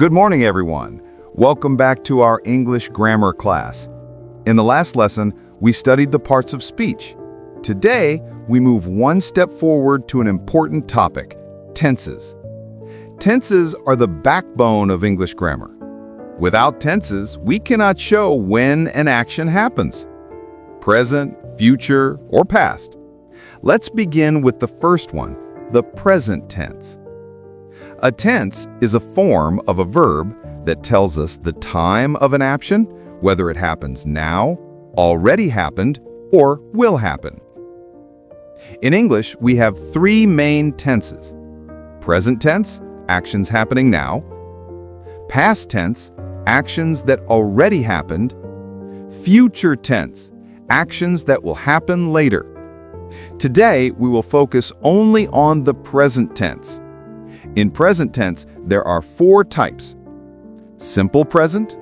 Good morning, everyone. Welcome back to our English grammar class. In the last lesson, we studied the parts of speech. Today, we move one step forward to an important topic, tenses. Tenses are the backbone of English grammar. Without tenses, we cannot show when an action happens. Present, future, or past. Let's begin with the first one, the present tense. A tense is a form of a verb that tells us the time of an action, whether it happens now, already happened, or will happen. In English, we have three main tenses. Present tense, actions happening now. Past tense, actions that already happened. Future tense, actions that will happen later. Today, we will focus only on the present tense. In present tense, there are four types: simple present,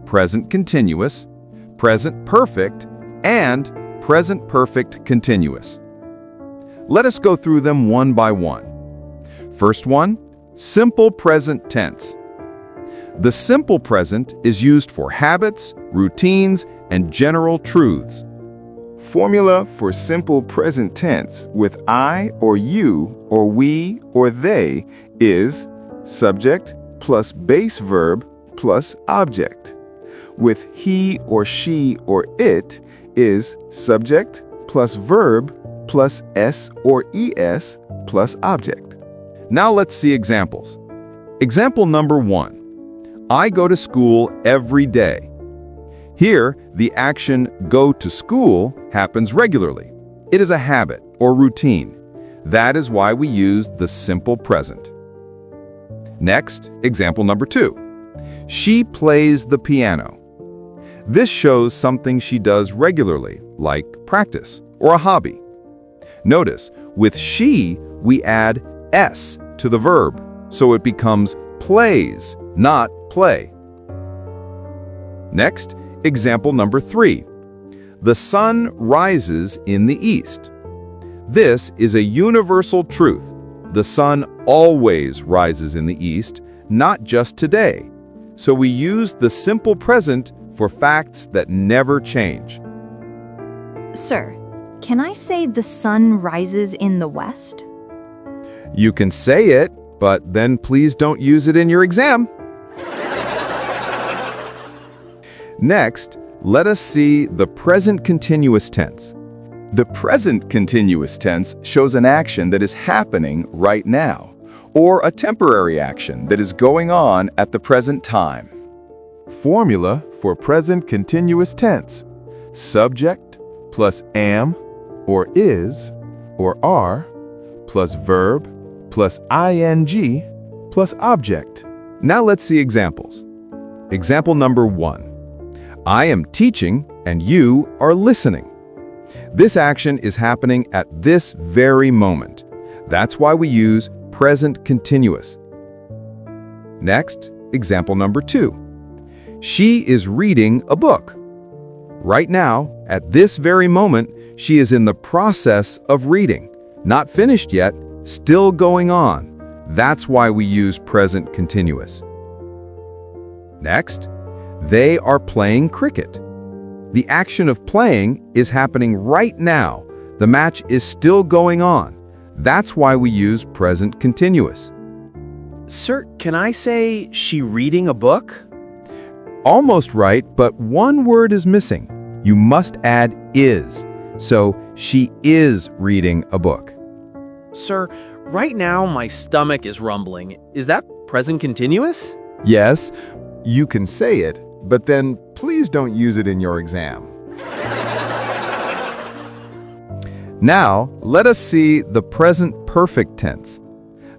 present continuous, present perfect, and present perfect continuous. Let us go through them one by one. First one, simple present tense. The simple present is used for habits, routines, and general truths. Formula for simple present tense with I or you or we or they is subject plus base verb plus object. With he or she or it is subject plus verb plus s or es plus object. Now let's see examples. Example number 1. I go to school every day. Here, the action go to school happens regularly. It is a habit or routine. That is why we use the simple present. Next, example number 2. She plays the piano. This shows something she does regularly, like practice or a hobby. Notice, with she, we add s to the verb, so it becomes plays, not play. Next, example number 3. The sun rises in the east. This is a universal truth. The sun always rises in the east, not just today. So we use the simple present for facts that never change. Sir, can I say the sun rises in the west? You can say it, but then please don't use it in your exam. Next, let us see the present continuous tense. The present continuous tense shows an action that is happening right now, or a temporary action that is going on at the present time. Formula for present continuous tense: subject plus am or is or are plus verb plus ing plus object. Now let's see examples. Example number 1. I am teaching and you are listening. This action is happening at this very moment. That's why we use present continuous. Next, example number 2. She is reading a book. Right now, at this very moment, she is in the process of reading. Not finished yet, still going on. That's why we use present continuous. Next, they are playing cricket. The action of playing is happening right now. The match is still going on. That's why we use present continuous. Sir, can I say she reading a book? Almost right, but one word is missing. You must add is. So, she is reading a book. Sir, right now my stomach is rumbling. Is that present continuous? Yes, you can say it, but then please don't use it in your exam. Now, let us see the present perfect tense.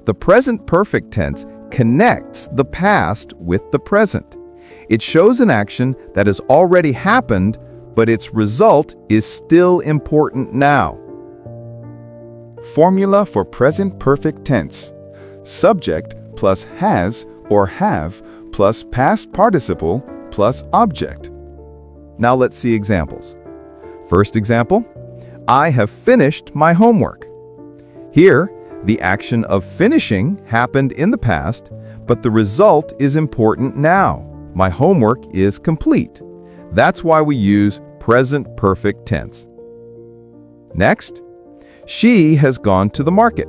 The present perfect tense connects the past with the present. It shows an action that has already happened, but its result is still important now. Formula for present perfect tense: subject plus has or have plus past participle plus object. Now let's see examples. First example, I have finished my homework. Here, The action of finishing happened in the past, but the result is important now. My homework is complete. That's why we use present perfect tense. Next, she has gone to the market.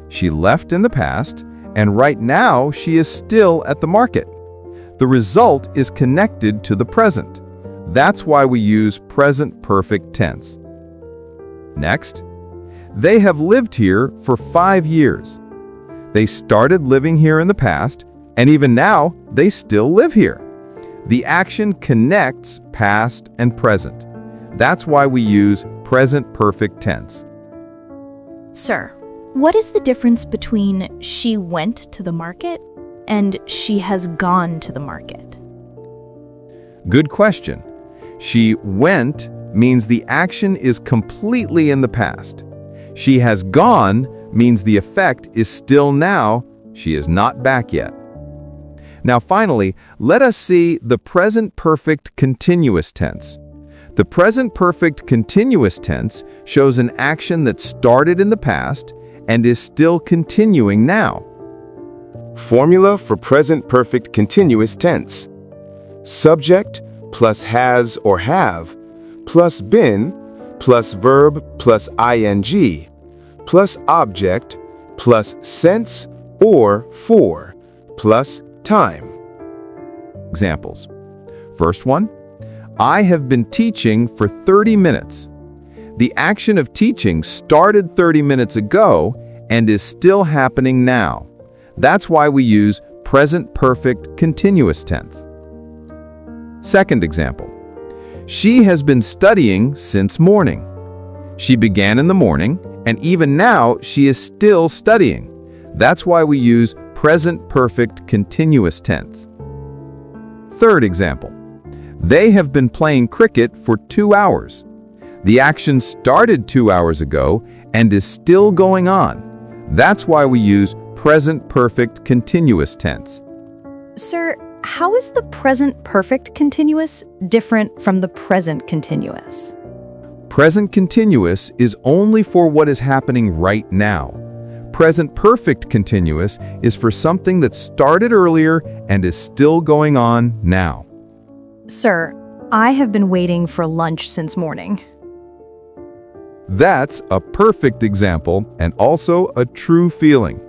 She left in the past, and right now she is still at the market. The result is connected to the present. That's why we use present perfect tense. Next, they have lived here for 5 years. They started living here in the past, and even now, they still live here. The action connects past and present. That's why we use present perfect tense. Sir, what is the difference between she went to the market and she has gone to the market? Good question. She went means the action is completely in the past. She has gone means the effect is still now. She is not back yet. Now finally, let us see the present perfect continuous tense. The present perfect continuous tense shows an action that started in the past and is still continuing now. Formula for present perfect continuous tense. Subject plus has or have plus been plus verb plus ing plus object plus since or for plus time. Examples. First one, I have been teaching for 30 minutes. The action of teaching started 30 minutes ago and is still happening now. That's why we use present perfect continuous tense. Second example, she has been studying since morning. She began in the morning, and even now she is still studying. That's why we use present perfect continuous tense. Third example, they have been playing cricket for 2 hours. The action started 2 hours ago and is still going on. That's why we use present perfect continuous tense. Sir, how is the present perfect continuous different from the present continuous? Present continuous is only for what is happening right now. Present perfect continuous is for something that started earlier and is still going on now. Sir, I have been waiting for lunch since morning. That's a perfect example and also a true feeling.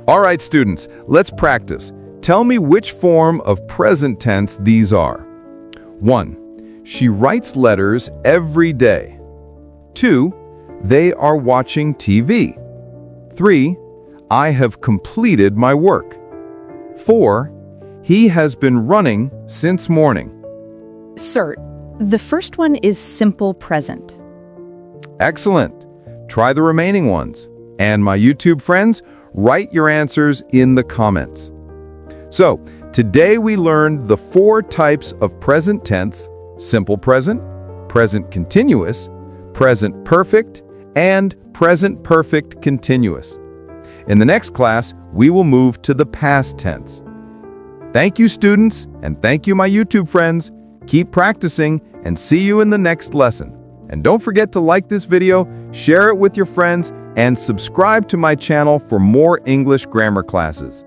All right, students, let's practice. Tell me which form of present tense these are. 1. She writes letters every day. 2. They are watching TV. 3. I have completed my work. 4. He has been running since morning. Sir, the first one is simple present. Excellent. Try the remaining ones. And my YouTube friends, write your answers in the comments. So, today we learned the 4 types of present tense: simple present, present continuous, present perfect, and present perfect continuous. In the next class, we will move to the past tense. Thank you, students, and thank you, my YouTube friends. Keep practicing and see you in the next lesson. And don't forget to like this video, share it with your friends, and subscribe to my channel for more English grammar classes.